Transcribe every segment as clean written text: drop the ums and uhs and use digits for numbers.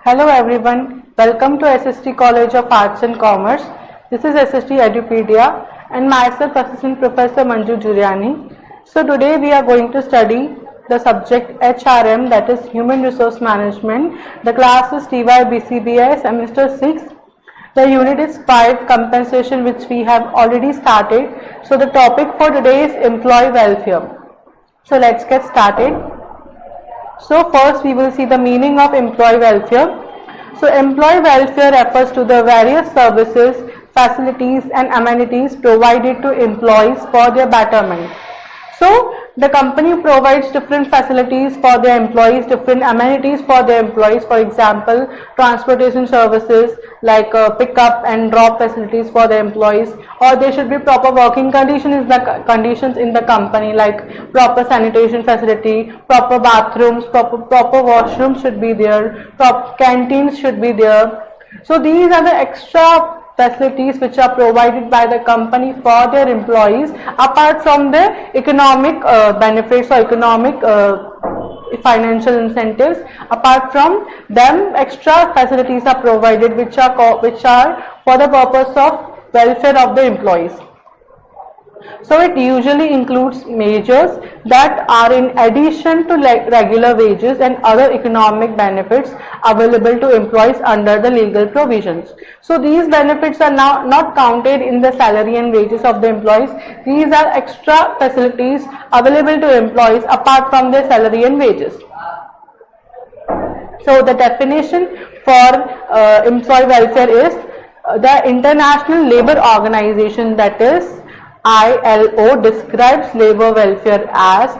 Hello everyone, welcome to SST College of Arts and Commerce. This is SST Edupedia and myself Assistant Professor Manju Juliani. So today we are going to study the subject HRM, that is Human Resource Management. The class is TYBCBI semester 6. The unit is 5 compensation, which we have already started. So the topic for today is employee welfare. So let's get started. So first we will see the meaning of employee welfare. So employee welfare refers to the various services, facilities and amenities provided to employees for their betterment. So the company provides different facilities for their employees, different amenities for their employees. For example, transportation services like pickup and drop facilities for the employees, or there should be proper working conditions in the company, like proper sanitation facility, proper bathrooms, proper washrooms should be there, proper canteens should be there. So these are the extra facilities which are provided by the company for their employees, apart from the economic benefits or economic financial incentives. Apart from them, extra facilities are provided which are for the purpose of welfare of the employees. So it usually includes measures that are in addition to regular wages and other economic benefits available to employees under the legal provisions. So these benefits are now not counted in the salary and wages of the employees. These are extra facilities available to employees apart from their salary and wages. So the definition for employee welfare is the International Labour Organization, that is ILO, describes labor welfare as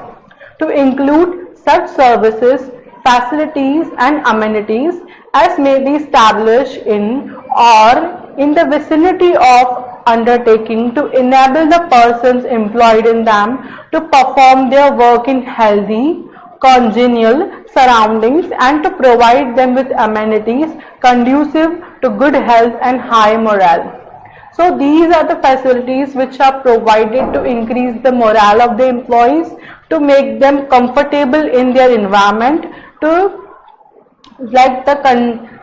to include such services, facilities and amenities as may be established in or in the vicinity of undertaking to enable the persons employed in them to perform their work in healthy, congenial surroundings and to provide them with amenities conducive to good health and high morale. So these are the facilities which are provided to increase the morale of the employees, to make them comfortable in their environment, to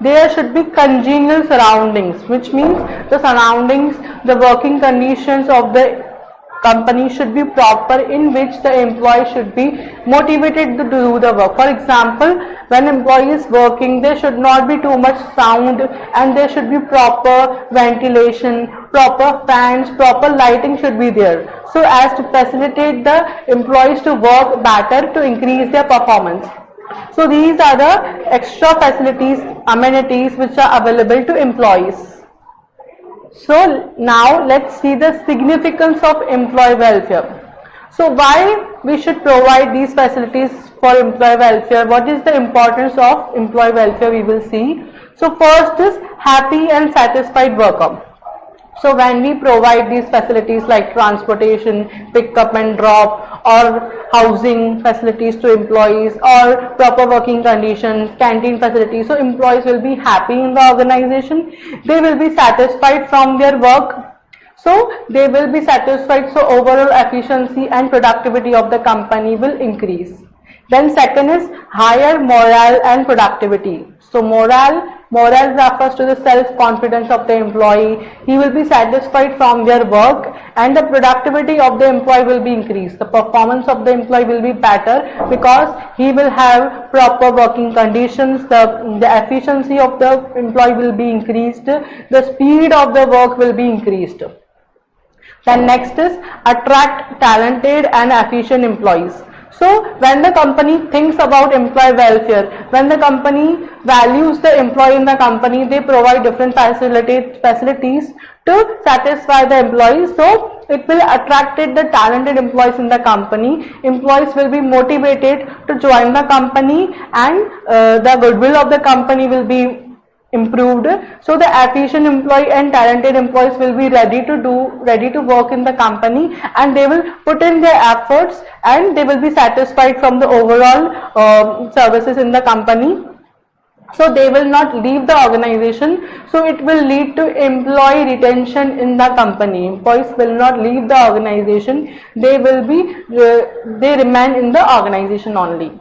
there should be congenial surroundings, which means the surroundings, the working conditions of the company should be proper, in which the employee should be motivated to do the work. For example, when employee is working, there should not be too much sound and there should be proper ventilation, proper fans, proper lighting should be there, so as to facilitate the employees to work better, to increase their performance. So these are the extra facilities, amenities which are available to employees. So now let's see the significance of employee welfare. So why we should provide these facilities for employee welfare? What is the importance of employee welfare, we will see. So first is happy and satisfied worker. So when we provide these facilities like transportation, pick up and drop, or housing facilities to employees, or proper working conditions, canteen facilities, so employees will be happy in the organization, they will be satisfied from their work, so they will be satisfied, so overall efficiency and productivity of the company will increase. Then second is higher morale and productivity. So morale refers to the self-confidence of the employee. He will be satisfied from their work and the productivity of the employee will be increased. The performance of the employee will be better because he will have proper working conditions. The efficiency of the employee will be increased. The speed of the work will be increased. Then next is attract talented and efficient employees. So when the company thinks about employee welfare, when the company values the employee in the company, they provide different facilities to satisfy the employees. So it will attract the talented employees in the company. Employees will be motivated to join the company, and the goodwill of the company will be improved. So the efficient employee and talented employees will be ready to work in the company, and they will put in their efforts and they will be satisfied from the overall services in the company. So they will not leave the organization, so it will lead to employee retention in the company. Employees will not leave the organization, they remain in the organization only.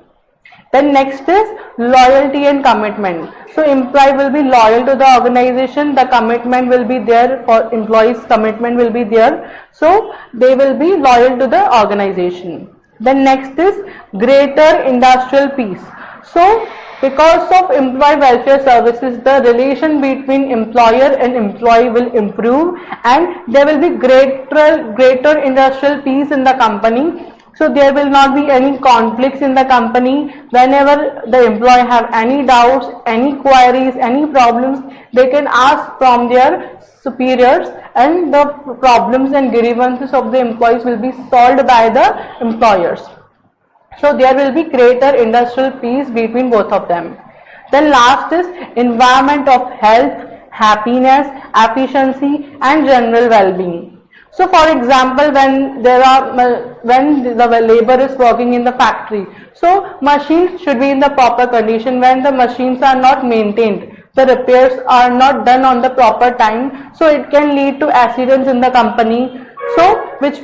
Then next is loyalty and commitment. So employee will be loyal to the organization, the commitment will be there, for employees commitment will be there, so they will be loyal to the organization. Then next is greater industrial peace. So because of employee welfare services, the relation between employer and employee will improve, and there will be greater industrial peace in the company. So there will not be any conflicts in the company. Whenever the employee have any doubts, any queries, any problems, they can ask from their superiors, and the problems and grievances of the employees will be solved by the employers. So there will be greater industrial peace between both of them. Then last is environment of health, happiness, efficiency and general well-being. So for example, when the labor is working in the factory, so machines should be in the proper condition. When the machines are not maintained, the repairs are not done on the proper time, so it can lead to accidents in the company, so which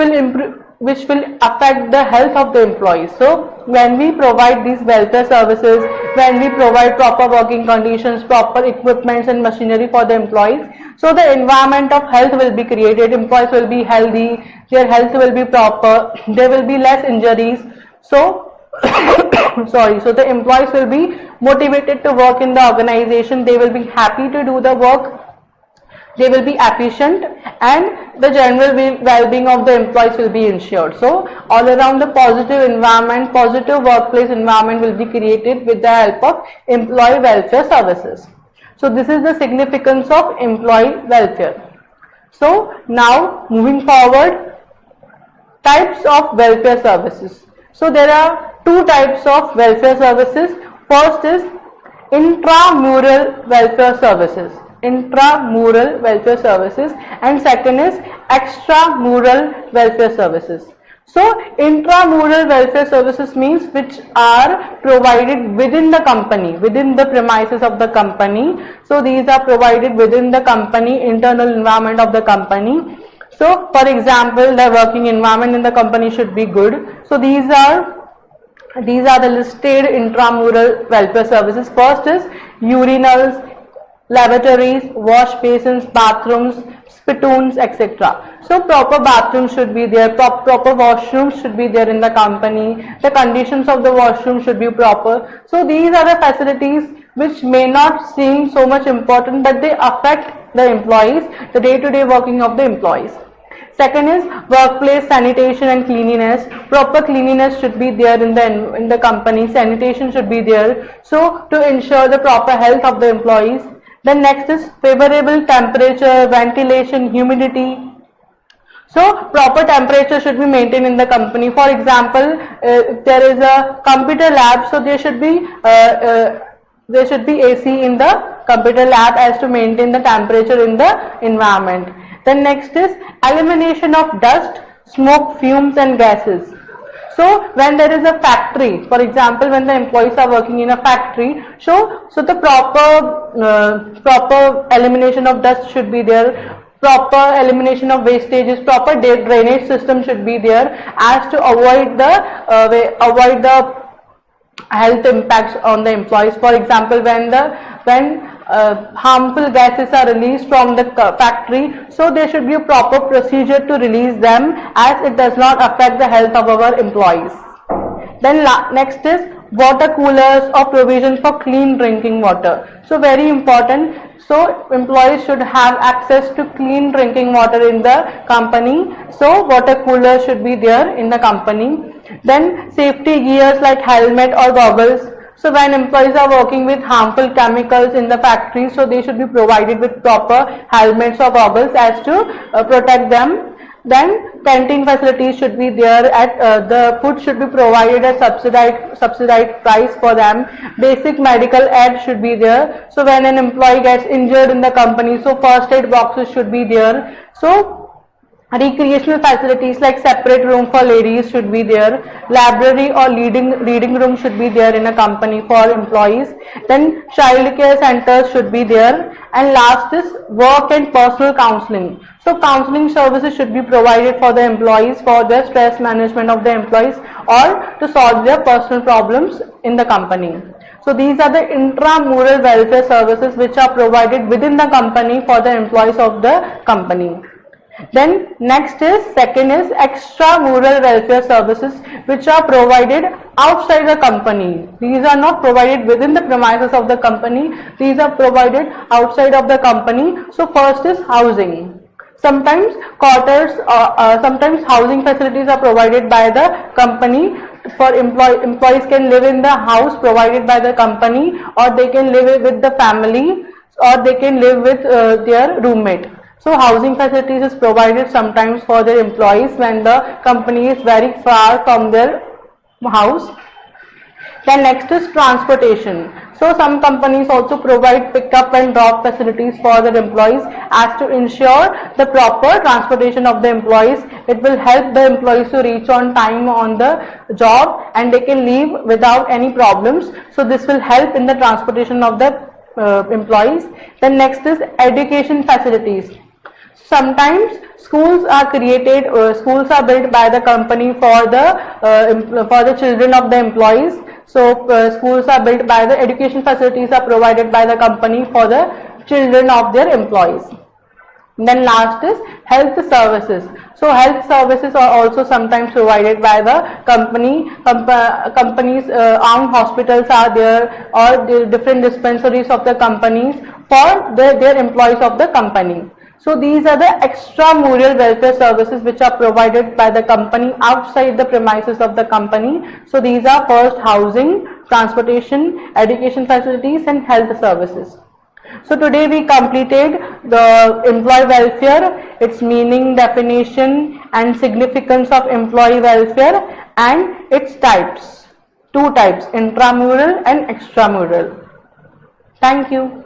will affect the health of the employees. So when we provide these welfare services, when we provide proper working conditions, proper equipments and machinery for the employees, so the environment of health will be created, employees will be healthy, their health will be proper, there will be less injuries. So so the employees will be motivated to work in the organization, they will be happy to do the work, they will be efficient, and the general well-being of the employees will be ensured. So all around the positive environment, positive workplace environment will be created with the help of employee welfare services. So this is the significance of employee welfare. So now moving forward, types of welfare services. So there are two types of welfare services. First is intramural welfare services. Intramural welfare services, and second is extramural welfare services. So intramural welfare services means which are provided within the company, within the premises of the company. So these are provided within the company, internal environment of the company. So for example, the working environment in the company should be good. So these are the listed intramural welfare services. First is urinals, lavatories, wash basins, bathrooms, spittoons, etc. So proper bathrooms should be there, proper washrooms should be there in the company, the conditions of the washroom should be proper. So these are the facilities which may not seem so much important, but they affect the employees, the day-to-day working of the employees. Second is workplace sanitation and cleanliness. Proper cleanliness should be there in the company, sanitation should be there, so to ensure the proper health of the employees. Then next is favorable temperature, ventilation, humidity. So proper temperature should be maintained in the company. For example, if there is a computer lab, so there should be AC in the computer lab as to maintain the temperature in the environment. Then next is elimination of dust, smoke, fumes and gases. So when there is a factory, for example, when the employees are working in a factory, so the proper elimination of dust should be there, proper elimination of wastages, proper drainage system should be there as to avoid the health impacts on the employees. For example, when harmful gases are released from the factory, so there should be a proper procedure to release them as it does not affect the health of our employees. Then next is water coolers or provision for clean drinking water. So very important. So employees should have access to clean drinking water in the company. So water coolers should be there in the company. Then safety gears like helmet or goggles. So when employees are working with harmful chemicals in the factory, so they should be provided with proper helmets or goggles as to protect them. Then canteen facilities should be there, the food should be provided at subsidized price for them. Basic medical aid should be there. So when an employee gets injured in the company, so first aid boxes should be there. So Recreational facilities like separate room for ladies should be there. Library or reading room should be there in a company for employees. Then child care centers should be there. And last is work and personal counseling. So counseling services should be provided for the employees for the stress management of the employees or to solve their personal problems in the company. So these are the intramural welfare services which are provided within the company for the employees of the company. Then next is second is extramural welfare services which are provided outside the company. These are not provided within the premises of the company. These are provided outside of the company. So first is housing. Sometimes quarters, sometimes housing facilities are provided by the company. For employees can live in the house provided by the company, or they can live with the family, or they can live with their roommate. So housing facilities is provided sometimes for their employees when the company is very far from their house. Then next is transportation. So some companies also provide pickup and drop facilities for their employees as to ensure the proper transportation of the employees. It will help the employees to reach on time on the job and they can leave without any problems. So this will help in the transportation of the employees. Then next is education facilities. Sometimes schools are created, schools are built by the company for the children of the employees. So schools are built by the education facilities are provided by the company for the children of their employees. Then last is health services. So health services are also sometimes provided by the company. Companies own hospitals are there, or the different dispensaries of the companies for their employees of the company. So these are the extramural welfare services which are provided by the company outside the premises of the company. So these are first housing, transportation, education facilities and health services. So today we completed the employee welfare, its meaning, definition and significance of employee welfare and its types. Two types, intramural and extramural. Thank you.